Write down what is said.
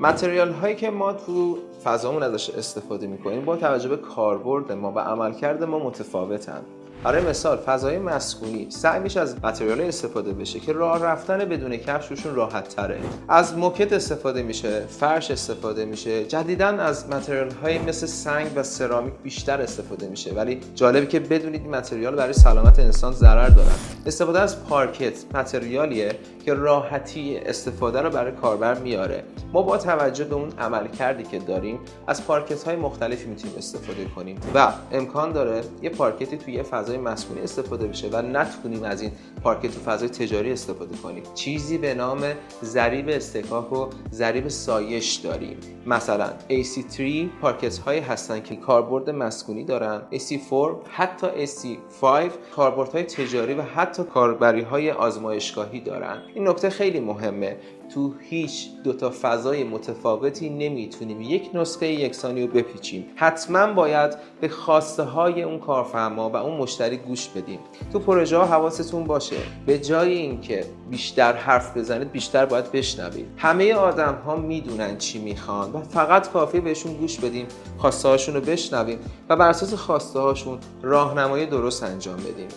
متریال هایی که ما تو فضامون ازش استفاده میکنیم با توجه به کاربرد ما و عملکرد ما متفاوتن. برای مثال فضای مسکونی سعی میشه از متریالی استفاده بشه که راه رفتن بدون کفش روشون راحت تره. از موکت استفاده میشه، فرش استفاده میشه. جدیداً از متریال های مثل سنگ و سرامیک بیشتر استفاده میشه، ولی جالبه که بدونید این متریال برای سلامت انسان ضرر دارن. استفاده از پارکت متریالیه که راحتی استفاده رو برای کاربر میاره. ما با توجه به اون عملکردی که داریم از پارکت های مختلفی میتونیم استفاده کنیم و امکان داره یه پارکتی توی یه فضای مسکونی استفاده بشه و نتونیم از این پارکت تو فضای تجاری استفاده کنیم. چیزی به نام ضریب استکاک و ضریب سایش داریم. مثلا AC3 پارکت هایی هستن که کاربرد مسکونی دارن، AC4 حتی AC5 کاربرد های تجاری و حتی کاربری های آزمایشگاهی دارن. این نکته خیلی مهمه. تو هیچ دوتا فضای متفاوتی نمیتونیم یک نسخه یکسانی رو بپیچیم. حتما باید به خواسته های اون کارفرما و اون مشتری گوش بدیم. تو پروژه ها حواستون باشه به جای اینکه بیشتر حرف بزنید بیشتر باید بشنوید. همه آدم ها میدونن چی میخوان و فقط کافیه بهشون گوش بدیم، خواسته هاشون رو بشنویم و بر اساس خواسته هاشون راهنمایی درست انجام بدیم.